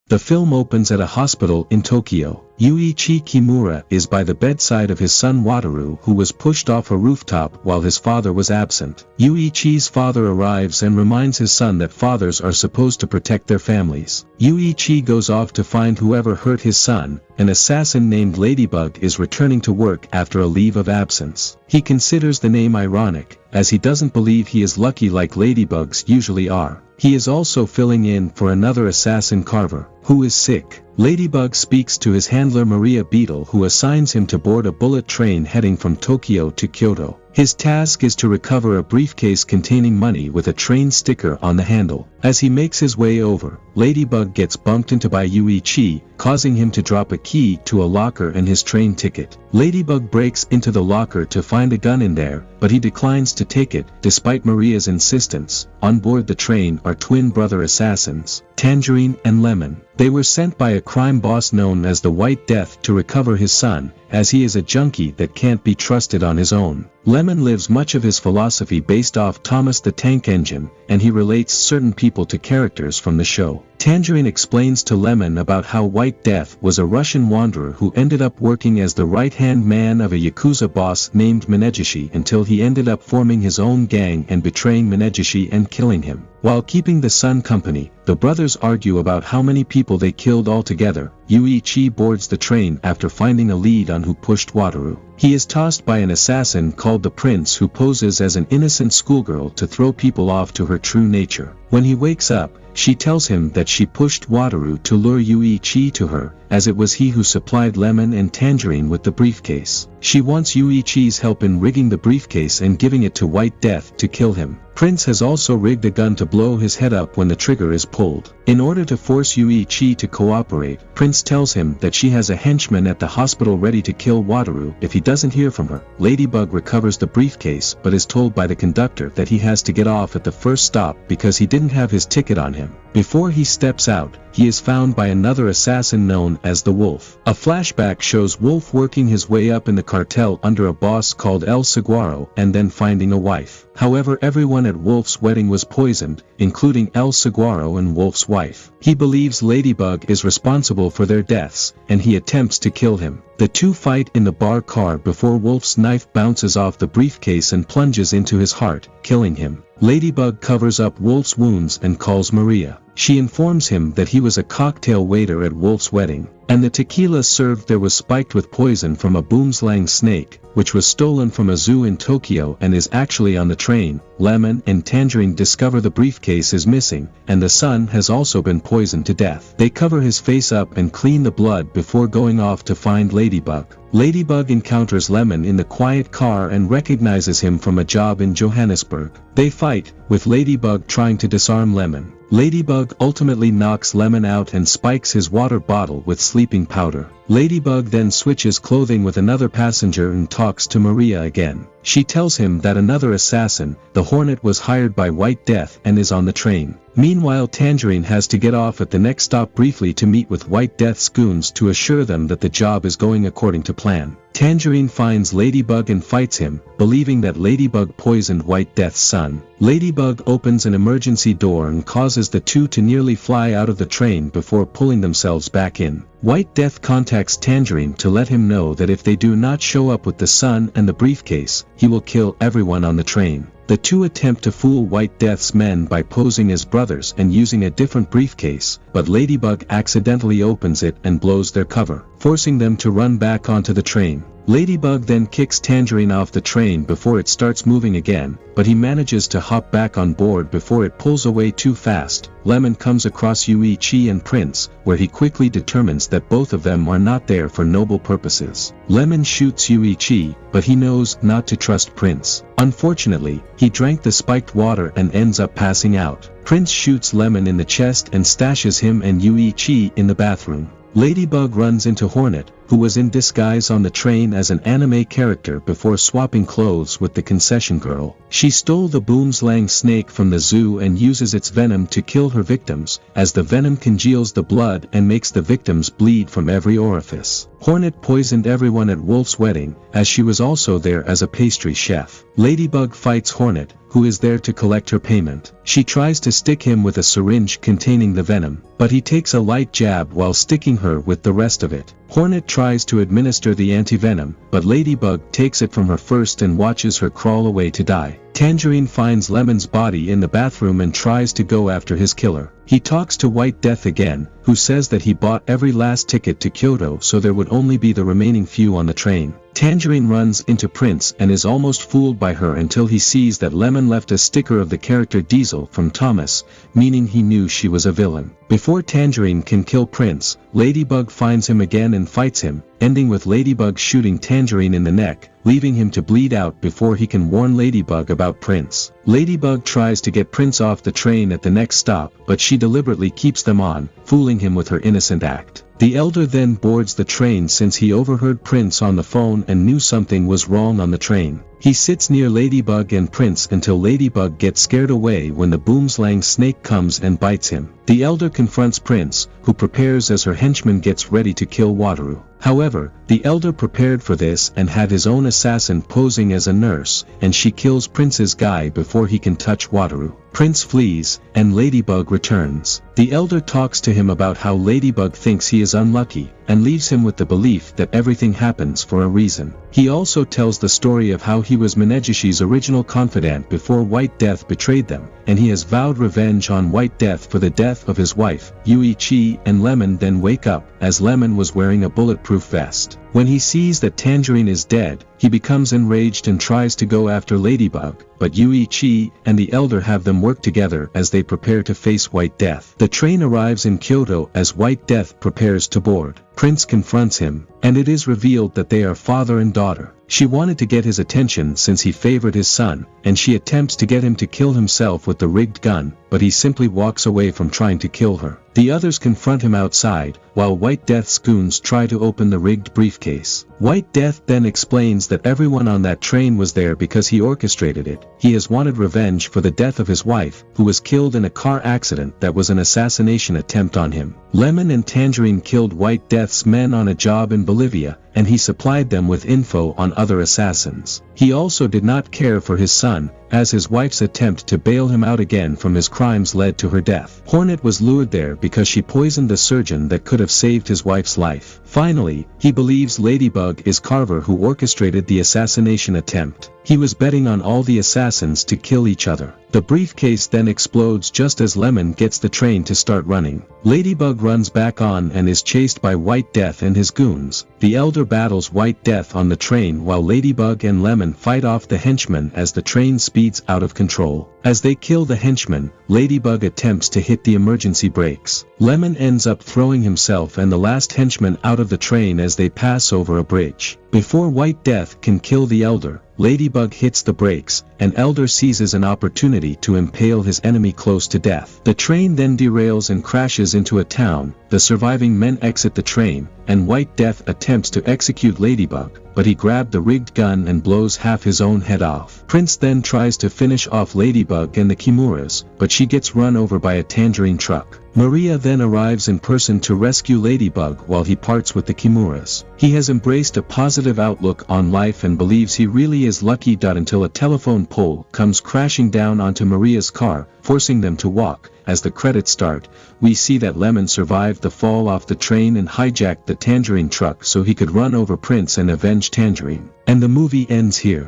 The film opens at a hospital in Tokyo. Yuichi Kimura is by the bedside of his son Wataru, who was pushed off a rooftop while his father was absent. Yuichi's father arrives and reminds his son that fathers are supposed to protect their families. Yuichi goes off to find whoever hurt his son. An assassin named Ladybug is returning to work after a leave of absence. He considers the name ironic, as he doesn't believe he is lucky like ladybugs usually are. He is also filling in for another assassin, Carver, who is sick. Ladybug speaks to his handler Maria Beetle, who assigns him to board a bullet train heading from Tokyo to Kyoto. His task is to recover a briefcase containing money with a train sticker on the handle. As he makes his way over, Ladybug gets bumped into by Yuichi, causing him to drop a key to a locker and his train ticket. Ladybug breaks into the locker to find a gun in there, but he declines to take it, despite Maria's insistence. On board the train are twin brother assassins, Tangerine and Lemon. They were sent by a crime boss known as the White Death to recover his son, as he is a junkie that can't be trusted on his own. Lemon lives much of his philosophy based off Thomas the Tank Engine, and he relates certain people to characters from the show. Tangerine explains to Lemon about how White Death was a Russian wanderer who ended up working as the right-hand man of a Yakuza boss named Minegishi until he ended up forming his own gang and betraying Minegishi and killing him. While keeping the son company, the brothers argue about how many people they killed altogether. Yuichi boards the train after finding a lead on who pushed Wataru. He is tossed by an assassin called the Prince, who poses as an innocent schoolgirl to throw people off to her true nature. When he wakes up, she tells him that she pushed Wataru to lure Yuichi to her, as it was he who supplied Lemon and Tangerine with the briefcase. She wants Yuichi's help in rigging the briefcase and giving it to White Death to kill him. Prince has also rigged a gun to blow his head up when the trigger is pulled. In order to force Yuichi to cooperate, Prince tells him that she has a henchman at the hospital ready to kill Wataru if he doesn't hear from her. Ladybug recovers the briefcase but is told by the conductor that he has to get off at the first stop because he didn't have his ticket on him. Before he steps out, he is found by another assassin known as the Wolf. A flashback shows Wolf working his way up in the cartel under a boss called El Saguaro and then finding a wife. However, everyone at Wolf's wedding was poisoned, including El Saguaro and Wolf's wife. He believes Ladybug is responsible for their deaths, and he attempts to kill him. The two fight in the bar car before Wolf's knife bounces off the briefcase and plunges into his heart, killing him. Ladybug covers up Wolf's wounds and calls Maria. She informs him that he was a cocktail waiter at Wolf's wedding, and the tequila served there was spiked with poison from a boomslang snake, which was stolen from a zoo in Tokyo and is actually on the train. Lemon and Tangerine discover the briefcase is missing, and the son has also been poisoned to death. They cover his face up and clean the blood before going off to find Ladybug. Ladybug encounters Lemon in the quiet car and recognizes him from a job in Johannesburg. They fight, with Ladybug trying to disarm Lemon. Ladybug ultimately knocks Lemon out and spikes his water bottle with sleeping powder. Ladybug then switches clothing with another passenger and talks to Maria again. She tells him that another assassin, the Hornet, was hired by White Death and is on the train. Meanwhile, Tangerine has to get off at the next stop briefly to meet with White Death's goons to assure them that the job is going according to plan. Tangerine finds Ladybug and fights him, believing that Ladybug poisoned White Death's son. Ladybug opens an emergency door and causes the two to nearly fly out of the train before pulling themselves back in. White Death contacts Tangerine to let him know that if they do not show up with the son and the briefcase, he will kill everyone on the train. The two attempt to fool White Death's men by posing as brothers and using a different briefcase, but Ladybug accidentally opens it and blows their cover, forcing them to run back onto the train. Ladybug then kicks Tangerine off the train before it starts moving again, but he manages to hop back on board before it pulls away too fast. Lemon comes across Yuichi and Prince, where he quickly determines that both of them are not there for noble purposes. Lemon shoots Yuichi, but he knows not to trust Prince. Unfortunately, he drank the spiked water and ends up passing out. Prince shoots Lemon in the chest and stashes him and Yuichi in the bathroom. Ladybug runs into Hornet, who was in disguise on the train as an anime character before swapping clothes with the concession girl. She stole the boomslang snake from the zoo and uses its venom to kill her victims, as the venom congeals the blood and makes the victims bleed from every orifice. Hornet poisoned everyone at Wolf's wedding, as she was also there as a pastry chef. Ladybug fights Hornet, who is there to collect her payment. She tries to stick him with a syringe containing the venom, but he takes a light jab while sticking her with the rest of it. Hornet tries to administer the antivenom, but Ladybug takes it from her first and watches her crawl away to die. Tangerine finds Lemon's body in the bathroom and tries to go after his killer. He talks to White Death again, who says that he bought every last ticket to Kyoto so there would only be the remaining few on the train. Tangerine runs into Prince and is almost fooled by her until he sees that Lemon left a sticker of the character Diesel from Thomas, meaning he knew she was a villain. Before Tangerine can kill Prince, Ladybug finds him again and fights him, ending with Ladybug shooting Tangerine in the neck, leaving him to bleed out before he can warn Ladybug about Prince. Ladybug tries to get Prince off the train at the next stop, but she deliberately keeps them on, fooling him with her innocent act. The Elder then boards the train since he overheard Prince on the phone and knew something was wrong on the train. He sits near Ladybug and Prince until Ladybug gets scared away when the boomslang snake comes and bites him. The Elder confronts Prince, who prepares as her henchman gets ready to kill Wataru. However, the Elder prepared for this and had his own assassin posing as a nurse, and she kills Prince's guy before he can touch Wataru. Prince flees, and Ladybug returns. The Elder talks to him about how Ladybug thinks he is unlucky, and leaves him with the belief that everything happens for a reason. He also tells the story of how he was Minegishi's original confidant before White Death betrayed them, and he has vowed revenge on White Death for the death of his wife. Yuichi and Lemon then wake up, as Lemon was wearing a bulletproof vest. When he sees that Tangerine is dead, he becomes enraged and tries to go after Ladybug, but Yuichi and the Elder have them work together as they prepare to face White Death. The train arrives in Kyoto as White Death prepares to board. Prince confronts him, and it is revealed that they are father and daughter. She wanted to get his attention since he favored his son, and she attempts to get him to kill himself with the rigged gun, but he simply walks away from trying to kill her. The others confront him outside, while White Death's goons try to open the rigged briefcase. White Death then explains that everyone on that train was there because he orchestrated it. He has wanted revenge for the death of his wife, who was killed in a car accident that was an assassination attempt on him. Lemon and Tangerine killed White Death's men on a job in Bolivia, and he supplied them with info on other assassins. He also did not care for his son, as his wife's attempt to bail him out again from his crimes led to her death. Hornet was lured there because she poisoned the surgeon that could have saved his wife's life. Finally, he believes Ladybug is Carver who orchestrated the assassination attempt. He was betting on all the assassins to kill each other. The briefcase then explodes just as Lemon gets the train to start running. Ladybug runs back on and is chased by White Death and his goons. The Elder battles White Death on the train while Ladybug and Lemon fight off the henchmen as the train speeds out of control. As they kill the henchmen, Ladybug attempts to hit the emergency brakes. Lemon ends up throwing himself and the last henchman out of the train as they pass over a bridge. Before White Death can kill the Elder, Ladybug hits the brakes, and Elder seizes an opportunity to impale his enemy close to death. The train then derails and crashes into a town. The surviving men exit the train, and White Death attempts to execute Ladybug, but he grabbed the rigged gun and blows half his own head off. Prince then tries to finish off Ladybug and the Kimuras, but she gets run over by a Tangerine truck. Maria then arrives in person to rescue Ladybug while he parts with the Kimuras. He has embraced a positive outlook on life and believes he really is lucky. Until a telephone pole comes crashing down onto Maria's car, forcing them to walk. As the credits start, we see that Lemon survived the fall off the train and hijacked the Tangerine truck so he could run over Prince and avenge Tangerine. And the movie ends here.